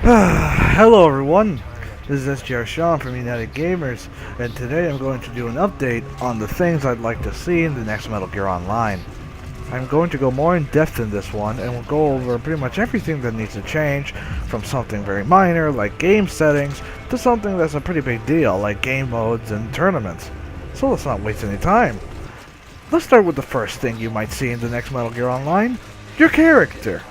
Hello everyone, this is SGR Sean from United Gamers, and today I'm going to do an update on the things I'd like to see in the next Metal Gear Online. I'm going to go more in depth in this one, and we'll go over pretty much everything that needs to change, from something very minor like game settings, to something that's a pretty big deal like game modes and tournaments. So let's not waste any time. Let's start with the first thing you might see in the next Metal Gear Online, your character.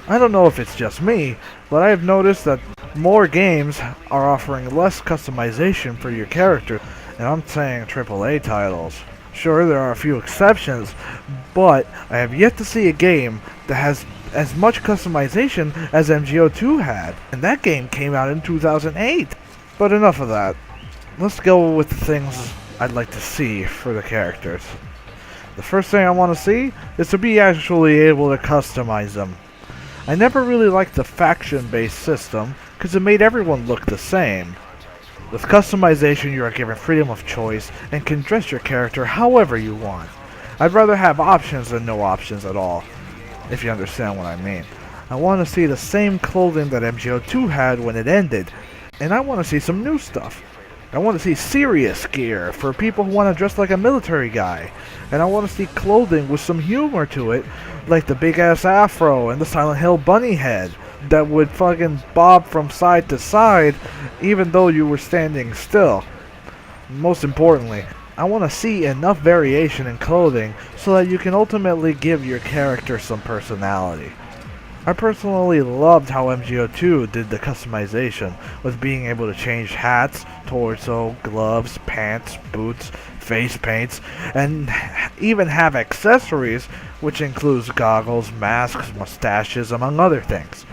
I don't know if it's just me, but I have noticed that more games are offering less customization for your character, and I'm saying AAA titles. Sure, there are a few exceptions, but I have yet to see a game that has as much customization as MGO2 had, and that game came out in 2008. But enough of that. Let's go with the things I'd like to see for the characters. The first thing I want to see is to be actually able to customize them. I never really liked the faction-based system because it made everyone look the same. With customization, you are given freedom of choice and can dress your character however you want. I'd rather have options than no options at all, if you understand what I mean. I want to see the same clothing that MGO2 had when it ended, and I want to see some new stuff. I want to see serious gear for people who want to dress like a military guy. And I want to see clothing with some humor to it, like the big ass afro and the Silent Hill bunny head that would fucking bob from side to side even though you were standing still. Most importantly, I want to see enough variation in clothing so that you can ultimately give your character some personality. I personally loved how MGO2 did the customization, with being able to change hats, torso, gloves, pants, boots, face paints, and even have accessories, which includes goggles, masks, mustaches, among other things.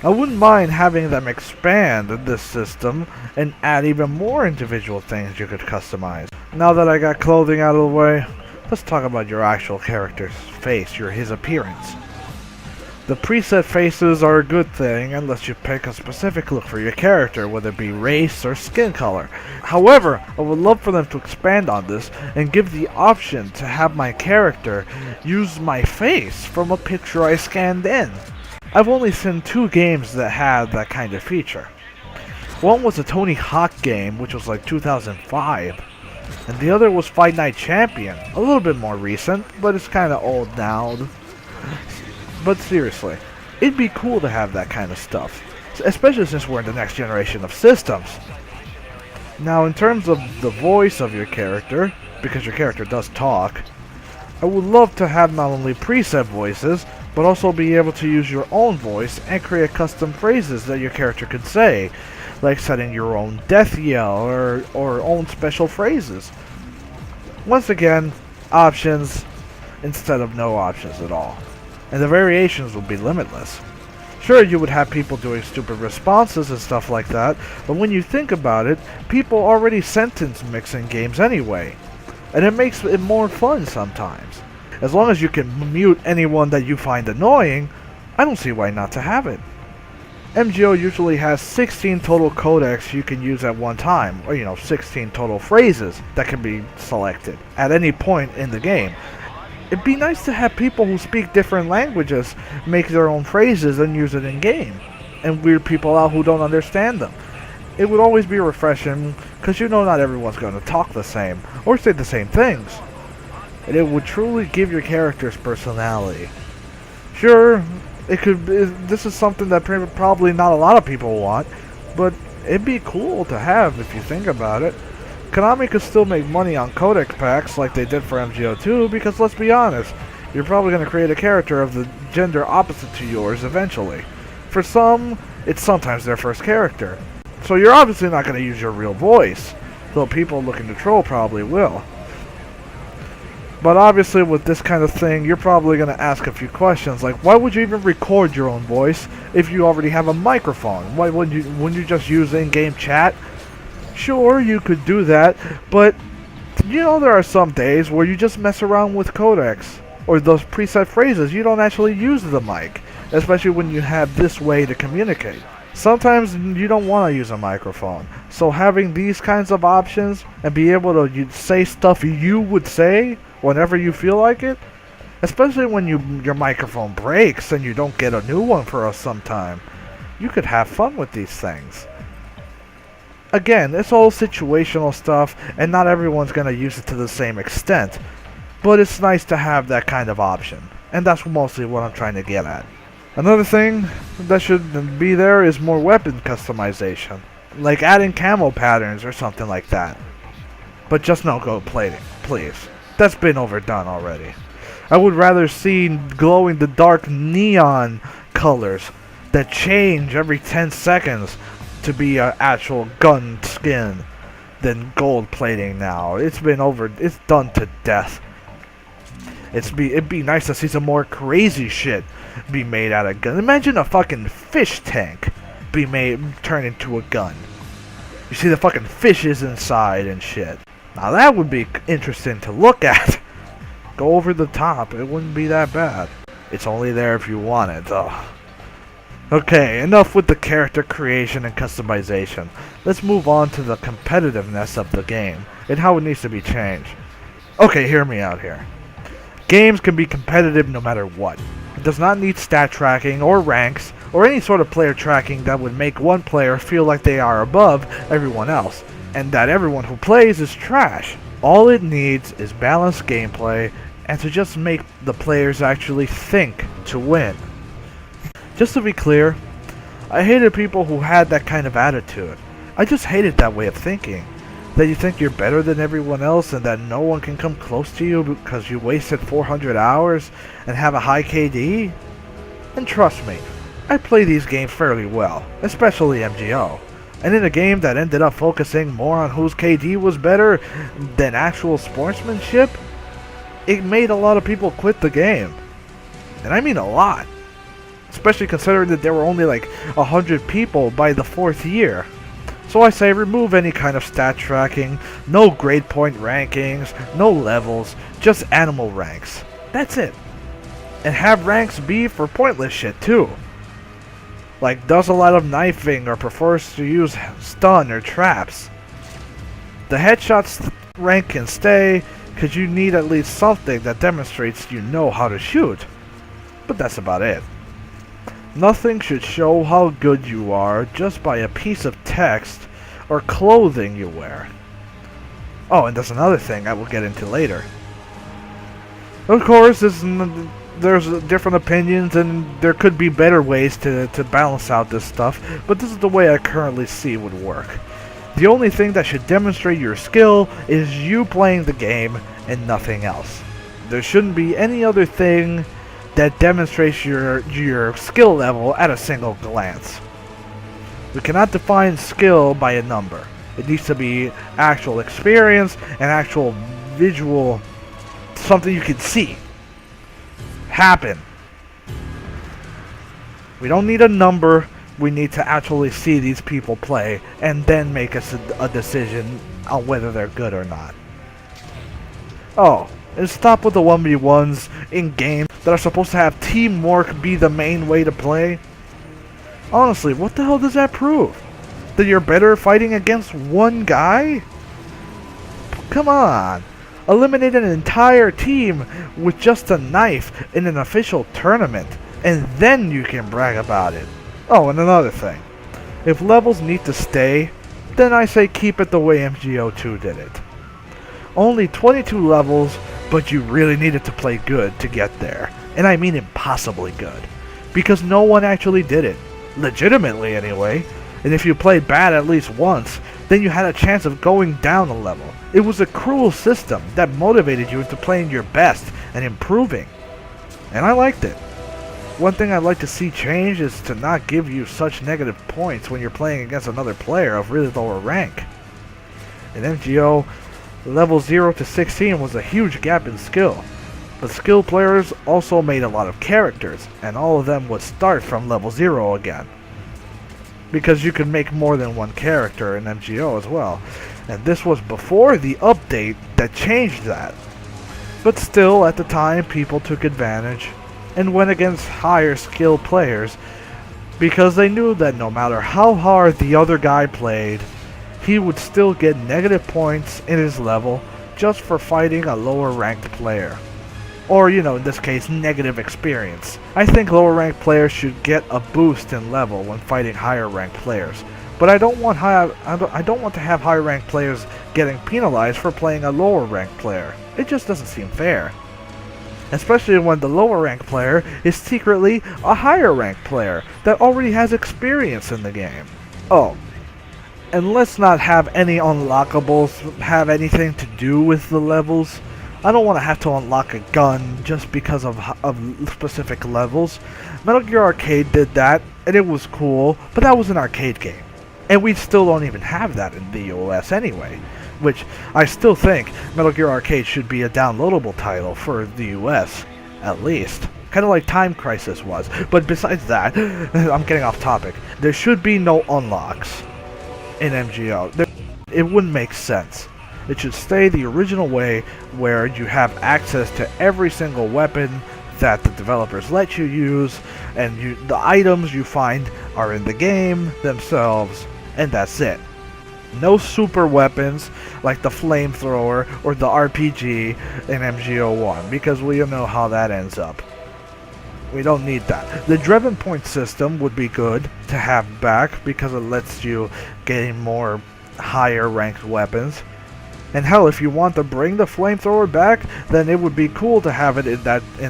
I wouldn't mind having them expand this system and add even more individual things you could customize. Now that I got clothing out of the way, let's talk about your actual character's face, his appearance. The preset faces are a good thing unless you pick a specific look for your character, whether it be race or skin color. However, I would love for them to expand on this and give the option to have my character use my face from a picture I scanned in. I've only seen 2 games that had that kind of feature. One was a Tony Hawk game, which was like 2005, and the other was Fight Night Champion, a little bit more recent, but it's kinda old now. But seriously, it'd be cool to have that kind of stuff, especially since we're in the next generation of systems. Now, in terms of the voice of your character, because your character does talk, I would love to have not only preset voices, but also be able to use your own voice and create custom phrases that your character could say, like setting your own death yell or own special phrases. Once again, options instead of no options at all. And the variations would be limitless. Sure, you would have people doing stupid responses and stuff like that, but when you think about it, people already sentence mix in games anyway. And it makes it more fun sometimes. As long as you can mute anyone that you find annoying, I don't see why not to have it. MGO usually has 16 total codecs you can use at one time, or 16 total phrases that can be selected at any point in the game. It'd be nice to have people who speak different languages make their own phrases and use it in game, and weird people out who don't understand them. It would always be refreshing, because not everyone's going to talk the same, or say the same things. And it would truly give your characters personality. Sure, this is something that probably not a lot of people want, but it'd be cool to have if you think about it. Konami could still make money on codec packs like they did for MGO2 because, let's be honest, you're probably going to create a character of the gender opposite to yours eventually. For some, it's sometimes their first character. So you're obviously not going to use your real voice, though people looking to troll probably will. But obviously with this kind of thing, you're probably going to ask a few questions like, why would you even record your own voice if you already have a microphone? Why wouldn't you just use in-game chat? Sure, you could do that, but there are some days where you just mess around with codecs or those preset phrases. You don't actually use the mic, especially when you have this way to communicate. Sometimes you don't want to use a microphone, so having these kinds of options and be able to say stuff you would say whenever you feel like it, especially when your microphone breaks and you don't get a new one for some time. you could have fun with these things. Again, it's all situational stuff, and not everyone's going to use it to the same extent, but it's nice to have that kind of option, and that's mostly what I'm trying to get at. Another thing that should be there is more weapon customization, like adding camo patterns or something like that. But just no gold plating, please. That's been overdone already. I would rather see glow-in-the-dark neon colors that change every 10 seconds to be an actual gun skin than gold plating now. It's done to death. It'd be nice to see some more crazy shit be made out of gun. Imagine a fucking fish tank turn into a gun. You see the fucking fishes inside and shit. Now that would be interesting to look at. Go over the top. It wouldn't be that bad. It's only there if you want it, though. Okay, enough with the character creation and customization. Let's move on to the competitiveness of the game and how it needs to be changed. Okay, hear me out here. Games can be competitive no matter what. It does not need stat tracking or ranks or any sort of player tracking that would make one player feel like they are above everyone else and that everyone who plays is trash. All it needs is balanced gameplay and to just make the players actually think to win. Just to be clear, I hated people who had that kind of attitude. I just hated that way of thinking. That you think you're better than everyone else and that no one can come close to you because you wasted 400 hours and have a high KD? And trust me, I play these games fairly well, especially MGO. And in a game that ended up focusing more on whose KD was better than actual sportsmanship, it made a lot of people quit the game. And I mean a lot. Especially considering that there were only like 100 people by the 4th year. So I say remove any kind of stat tracking, no grade point rankings, no levels, just animal ranks. That's it. And have ranks be for pointless shit too. Like does a lot of knifing or prefers to use stun or traps. The headshots rank can stay because you need at least something that demonstrates you know how to shoot. But that's about it. Nothing should show how good you are just by a piece of text or clothing you wear. Oh, and there's another thing I will get into later. Of course, there's different opinions and there could be better ways to balance out this stuff, but this is the way I currently see would work. The only thing that should demonstrate your skill is you playing the game and nothing else. There shouldn't be any other thing that demonstrates your skill level at a single glance. We cannot define skill by a number. It needs to be actual experience and actual visual, something you can see happen. We don't need a number, we need to actually see these people play and then make a decision on whether they're good or not. Oh, and stop with the 1v1s in games that are supposed to have teamwork be the main way to play. Honestly, what the hell does that prove? That you're better fighting against one guy? Come on. Eliminate an entire team with just a knife in an official tournament, and then you can brag about it. Oh, and another thing. If levels need to stay, then I say keep it the way MGO2 did it. Only 22 levels, but you really needed to play good to get there. And I mean impossibly good. Because no one actually did it. Legitimately anyway. And if you played bad at least once, then you had a chance of going down a level. It was a cruel system that motivated you into playing your best and improving. And I liked it. One thing I'd like to see change is to not give you such negative points when you're playing against another player of really lower rank. In MGO, level 0 to 16 was a huge gap in skill. But skilled players also made a lot of characters, and all of them would start from level 0 again. Because you could make more than one character in MGO as well. And this was before the update that changed that. But still, at the time, people took advantage and went against higher skilled players because they knew that no matter how hard the other guy played, he would still get negative points in his level just for fighting a lower ranked player. Or, in this case, negative experience. I think lower ranked players should get a boost in level when fighting higher ranked players. But I don't want to have higher ranked players getting penalized for playing a lower ranked player. It just doesn't seem fair. Especially when the lower ranked player is secretly a higher ranked player that already has experience in the game. Oh, and let's not have any unlockables have anything to do with the levels. I don't want to have to unlock a gun just because of specific levels. Metal Gear Arcade did that, and it was cool, but that was an arcade game. And we still don't even have that in the US anyway, which I still think Metal Gear Arcade should be a downloadable title for the US, at least. Kind of like Time Crisis was. But besides that, I'm getting off topic. There should be no unlocks in MGO. It wouldn't make sense. It should stay the original way where you have access to every single weapon that the developers let you use, and the items you find are in the game themselves, and that's it. No super weapons like the flamethrower or the RPG in MGO1, because we know how that ends up. We don't need that. The Driven Point system would be good to have back because it lets you gain more higher ranked weapons. And hell, if you want to bring the flamethrower back, then it would be cool to have it in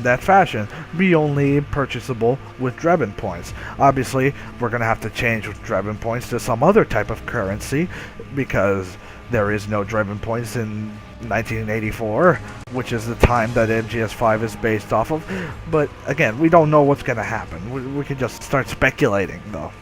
that fashion. Be only purchasable with Drebin points. Obviously, we're gonna have to change Drebin points to some other type of currency because there is no Drebin points in 1984, which is the time that MGS5 is based off of. But again, we don't know what's gonna happen. We can just start speculating, though.